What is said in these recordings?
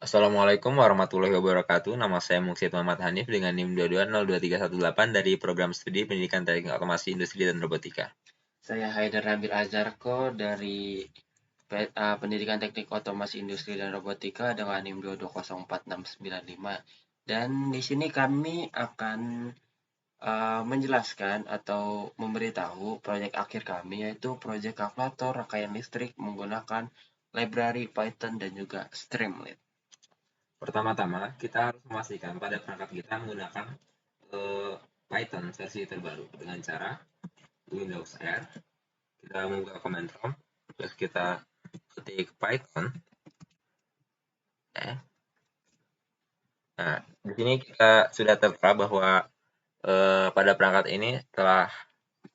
Assalamualaikum warahmatullahi wabarakatuh. Nama saya Muksid Muhammad Hanif dengan NIM 2202318 dari Program Studi Pendidikan Teknik Otomasi Industri dan Robotika. Saya Haidar Nabil Azarko dari Pendidikan Teknik Otomasi Industri dan Robotika dengan NIM 2204695. Dan di sini kami akan menjelaskan atau memberitahu proyek akhir kami, yaitu proyek kalkulator rangkaian listrik menggunakan library Python dan juga Streamlit. Pertama-tama, kita harus memastikan pada perangkat kita menggunakan Python versi terbaru dengan cara Windows R. Kita membuka command prompt, terus kita ketik Python. Nah, di sini kita sudah tertera bahwa pada perangkat ini telah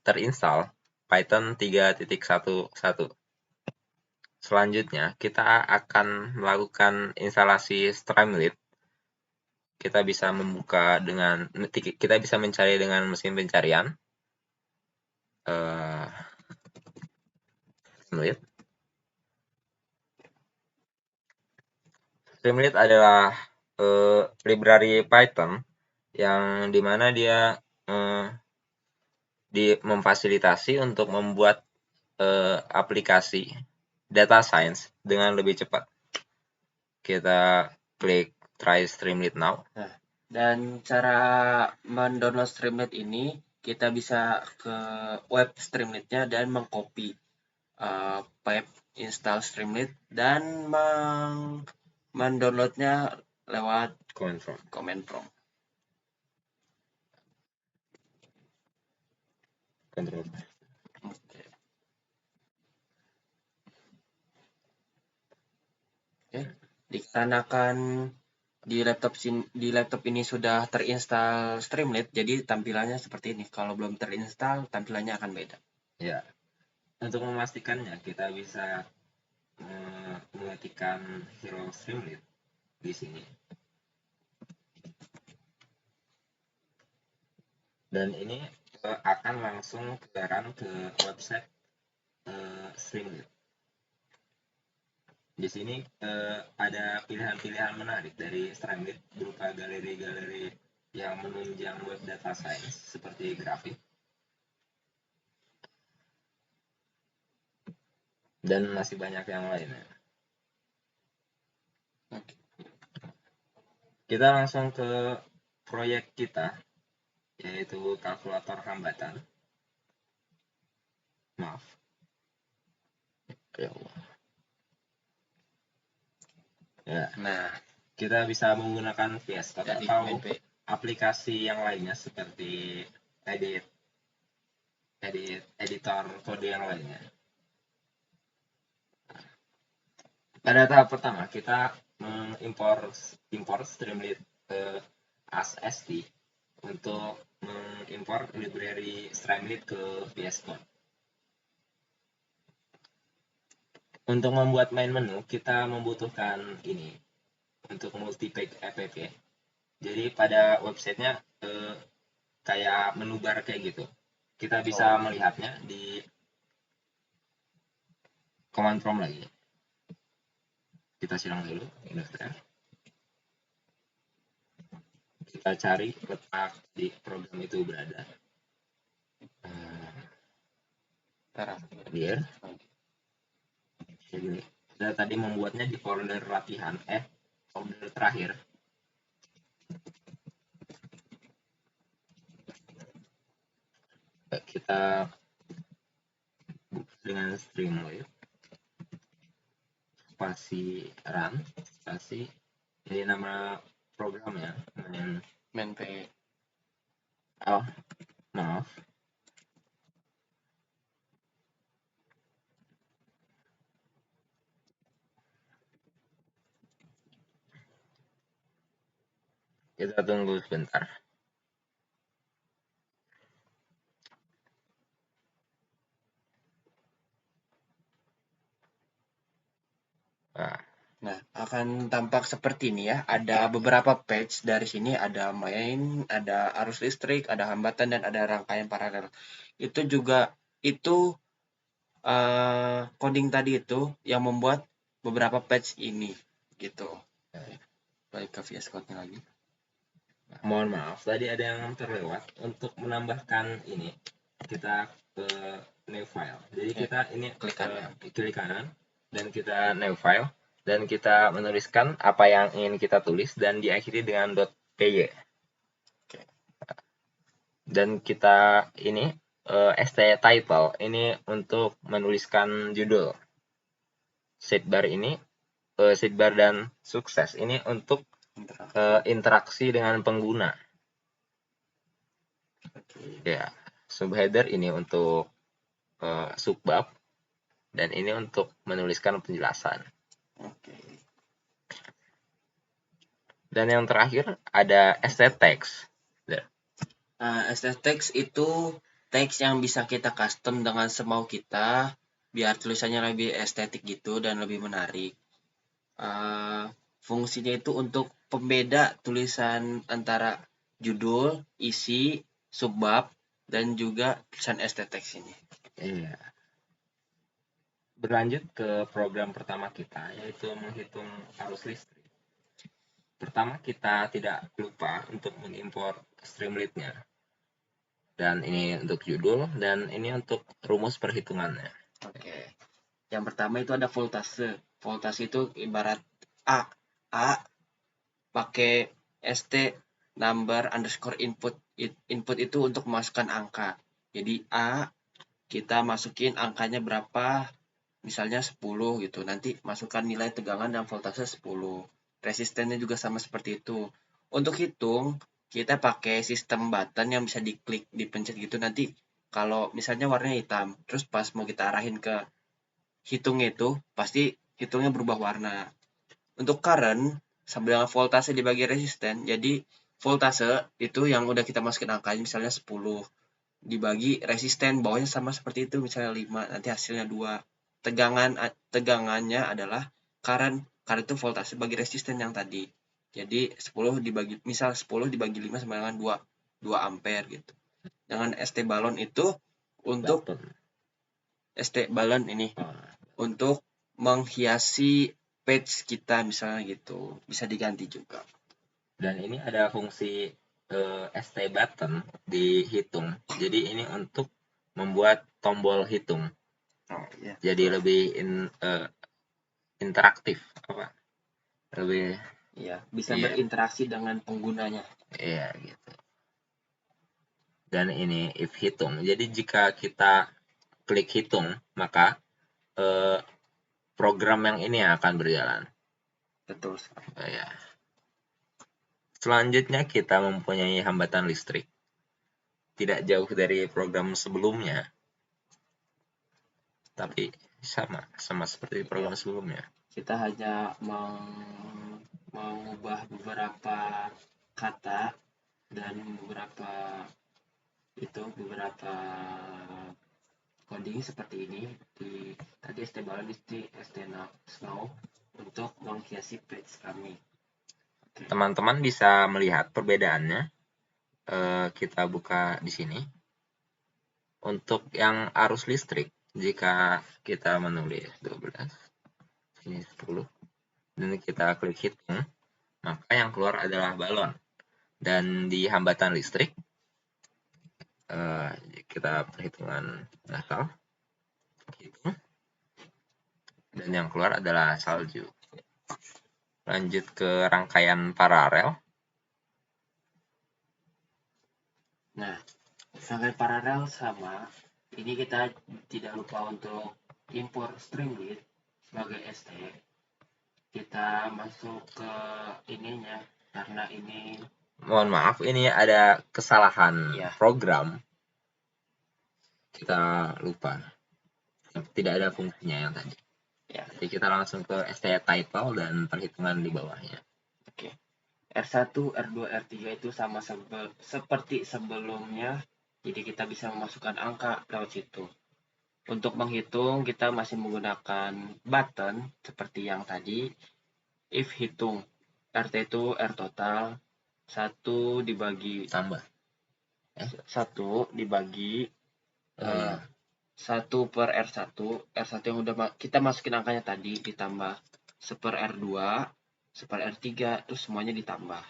terinstall Python 3.11. Selanjutnya, kita akan melakukan instalasi Streamlit. Kita bisa mencari dengan mesin pencarian. Streamlit. Streamlit adalah library Python yang dimana dia memfasilitasi untuk membuat aplikasi data science dengan lebih cepat. Kita klik try Streamlit now. Nah, dan cara mendownload Streamlit ini kita bisa ke web Streamlit-nya dan mengcopy pipe install Streamlit dan mendownloadnya lewat command prompt. Oke. Dikarenakan di laptop ini sudah terinstall Streamlit, jadi tampilannya seperti ini. Kalau belum terinstall, tampilannya akan beda. Ya. Untuk memastikannya, kita bisa mengetikkan Hero Streamlit di sini. Dan ini akan langsung keluaran ke website Streamlit. Di sini ada pilihan-pilihan menarik dari Streamlit berupa galeri-galeri yang menunjang web data science seperti grafik dan masih banyak yang lainnya. Kita langsung ke proyek kita, yaitu kalkulator hambatan. Maaf. Ya Allah. Ya. Nah, kita bisa menggunakan VS Code atau aplikasi yang lainnya seperti editor kode yang lainnya. Pada tahap pertama, kita mengimpor Streamlit as ST untuk mengimpor library Streamlit ke VS Code. Untuk membuat main menu, kita membutuhkan ini untuk multi-page app. Jadi pada websitenya kayak menu bar kayak gitu. Kita bisa melihatnya di command prompt lagi. Kita silang dulu Industrial. Kita cari letak di program itu berada. Here. Jadi, kita tadi membuatnya di folder latihan, folder terakhir. Kita buka dengan Streamlit, spasi run, spasi, jadi nama programnya main.py. Oh, maaf. Kita tunggu sebentar. Nah, akan tampak seperti ini ya. Ada beberapa page dari sini, ada main, ada arus listrik, ada hambatan, dan ada rangkaian paralel. Itu juga coding tadi itu yang membuat beberapa page ini gitu. balik ke VS Code-nya lagi. Mohon maaf, tadi ada yang terlewat untuk menambahkan ini. Kita ke new file. Jadi kita ini klik kanan dan kita new file dan kita menuliskan apa yang ingin kita tulis dan diakhiri dengan .py. Dan kita ini st title ini untuk menuliskan judul. Sidebar dan sukses ini untuk interaksi dengan pengguna. Ya, subheader ini untuk subbab dan ini untuk menuliskan penjelasan. Dan yang terakhir ada st text. St text itu teks yang bisa kita custom dengan semau kita biar tulisannya lebih estetik gitu dan lebih menarik. Fungsinya itu untuk pembeda tulisan antara judul, isi, subbab, dan juga tulisan st text ini. Iya. Berlanjut ke program pertama kita, yaitu menghitung arus listrik. Pertama, kita tidak lupa untuk mengimpor Streamlit-nya. Dan ini untuk judul, dan ini untuk rumus perhitungannya. Oke. Yang pertama itu ada voltase. Voltase itu ibarat A. A pakai st number underscore input. Input itu untuk memasukkan angka. Jadi A kita masukin angkanya berapa, misalnya 10 gitu. Nanti masukkan nilai tegangan dan voltase 10. Resistennya juga sama seperti itu. Untuk hitung, kita pakai sistem button yang bisa diklik, dipencet gitu. Nanti kalau misalnya warnanya hitam, terus pas mau kita arahin ke hitungnya itu, pasti hitungnya berubah warna. Untuk current, sama dengan voltase dibagi resisten, jadi voltase itu yang udah kita masukin angkanya, misalnya 10. Dibagi resisten, bawahnya sama seperti itu, misalnya 5, nanti hasilnya 2. Tegangannya adalah current itu voltase bagi resisten yang tadi. Jadi 10 dibagi 5 sama dengan 2 ampere gitu. Dengan ST balon itu untuk ST balon ini untuk menghiasi page kita misalnya gitu, bisa diganti juga. Dan ini ada fungsi ST button dihitung. Jadi ini untuk membuat tombol hitung. Iya. Jadi lebih interaktif, lebih bisa berinteraksi dengan penggunanya. Iya gitu. Dan ini if hitung. Jadi jika kita klik hitung, maka program yang ini akan berjalan. Betul. Ya. Selanjutnya kita mempunyai hambatan listrik. Tidak jauh dari program sebelumnya. Tapi sama seperti program sebelumnya. Kita hanya mengubah beberapa kata dan beberapa coding seperti ini di tadi ST balon, ST snow untuk menghiasi page kami. Teman-teman bisa melihat perbedaannya. Kita buka di sini. Untuk yang arus listrik, jika kita menulis 12, sini 10, dan kita klik hitung, maka yang keluar adalah balon. Dan di hambatan listrik, kita perhitungan asal, hitung, dan yang keluar adalah salju. Lanjut ke rangkaian paralel. Nah, rangkaian paralel sama. Ini kita tidak lupa untuk import Streamlit sebagai ST. Kita masuk ke ininya karena ini. Mohon maaf, ini ada kesalahan program. Kita lupa. Tidak ada fungsinya yang tadi. Jadi kita langsung ke ST title dan perhitungan di bawahnya. Oke. R1, R2, R3 itu sama seperti sebelumnya. Jadi kita bisa memasukkan angka lewat situ. Untuk menghitung kita masih menggunakan button seperti yang tadi. If hitung RT itu R total 1 dibagi 1 dibagi 1 per R1 yang udah kita masukin angkanya tadi ditambah 1 per R2 super R3, terus semuanya ditambah.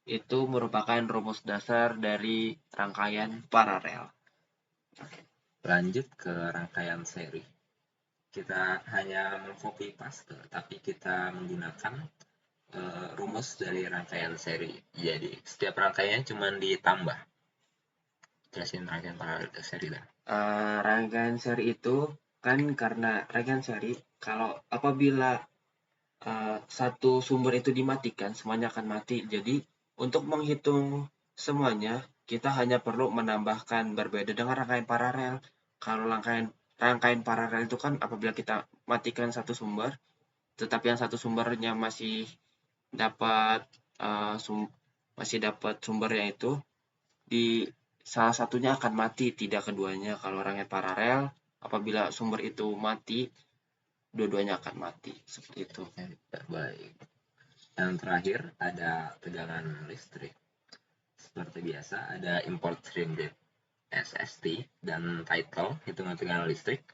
Itu merupakan rumus dasar dari rangkaian paralel. Lanjut ke rangkaian seri. Kita hanya mengcopy paste, tapi kita menggunakan rumus dari rangkaian seri. Jadi setiap rangkaian cuma ditambah. Jelasin rangkaian paralel ke seri lah. Rangkaian seri itu kan karena rangkaian seri kalau apabila satu sumber itu dimatikan, semuanya akan mati. Jadi untuk menghitung semuanya, kita hanya perlu menambahkan. Berbeda dengan rangkaian paralel. Kalau rangkaian paralel itu kan apabila kita matikan satu sumber, tetapi yang satu sumbernya dapat masih dapat sumbernya itu, di salah satunya akan mati, tidak keduanya. Kalau rangkaian paralel, apabila sumber itu mati, dua-duanya akan mati. Seperti itu. Baik. Yang terakhir ada tegangan listrik. Seperti biasa ada import stream rate SST dan title, hitungan tegangan listrik.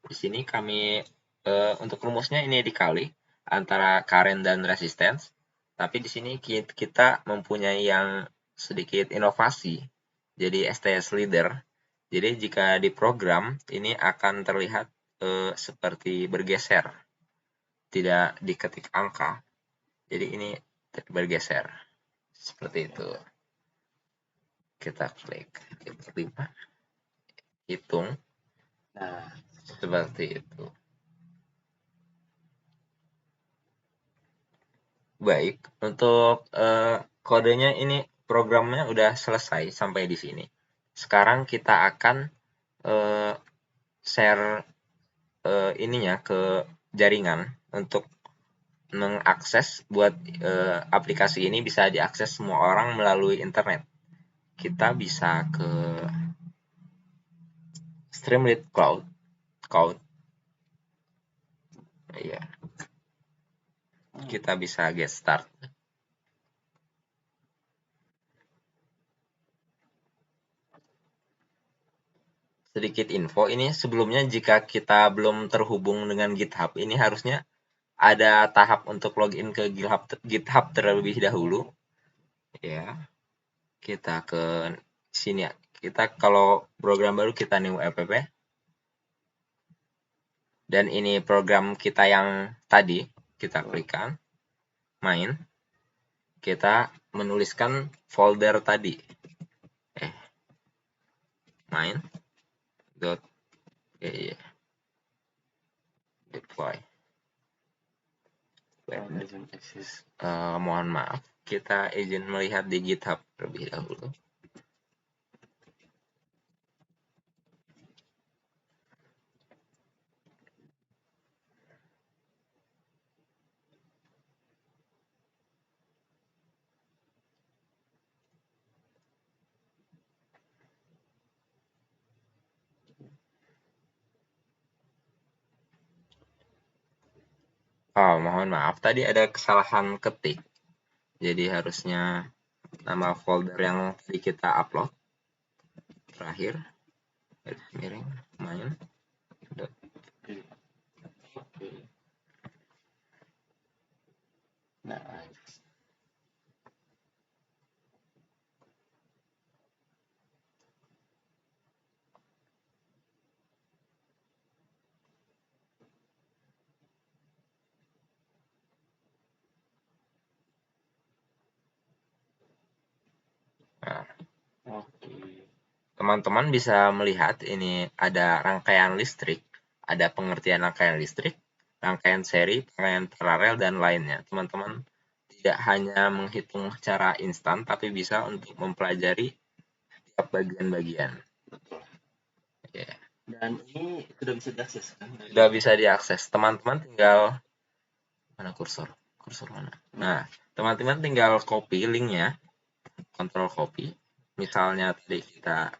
Di sini kami untuk rumusnya ini dikali antara current dan resistance. Tapi di sini kita mempunyai yang sedikit inovasi. Jadi STS leader. Jadi jika diprogram ini akan terlihat seperti bergeser. Tidak diketik angka. Jadi ini bergeser. Seperti itu. Kita klik input 5. Hitung. Nah, seperti itu. Baik, untuk kodenya ini programnya udah selesai sampai di sini. Sekarang kita akan share ininya ke jaringan untuk mengakses buat aplikasi ini bisa diakses semua orang melalui internet. Kita bisa ke Streamlit Cloud. Iya. Kita bisa get start. Sedikit info, ini sebelumnya jika kita belum terhubung dengan GitHub, ini harusnya ada tahap untuk login ke GitHub terlebih dahulu. Ya, kita ke sini ya. Kita kalau program baru kita new app. Dan ini program kita yang tadi, kita klikkan, main. Kita menuliskan folder tadi. Main. Deploy. Mohon maaf, kita izin melihat di GitHub terlebih dahulu. Mohon maaf, tadi ada kesalahan ketik. Jadi harusnya nama folder yang tadi kita upload terakhir miring main. Nah, teman-teman bisa melihat ini ada rangkaian listrik, ada pengertian rangkaian listrik, rangkaian seri, rangkaian paralel, dan lainnya. Teman-teman tidak hanya menghitung secara instan, tapi bisa untuk mempelajari setiap bagian-bagian. Yeah. Dan ini sudah bisa diakses kan? Sudah bisa diakses. Teman-teman tinggal mana kursor mana? Nah, teman-teman tinggal copy linknya, control copy. Misalnya tadi kita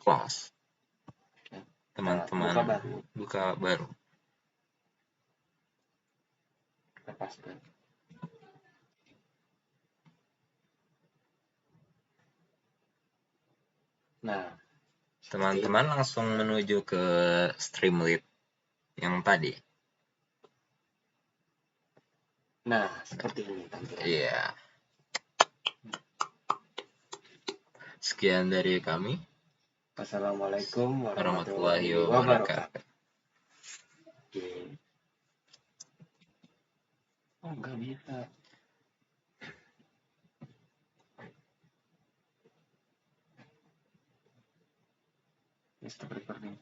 close. Teman-teman buka baru. Lepaskan. Nah, teman-teman langsung menuju ke Streamlit yang tadi. Nah, seperti ini tampilannya. Iya. Sekian dari kami. Wassalamualaikum Warahmatullahi warahmatullahi wabarakatuh. wabarakatuh. Oke. Oh, nggak bisa. Stop recording.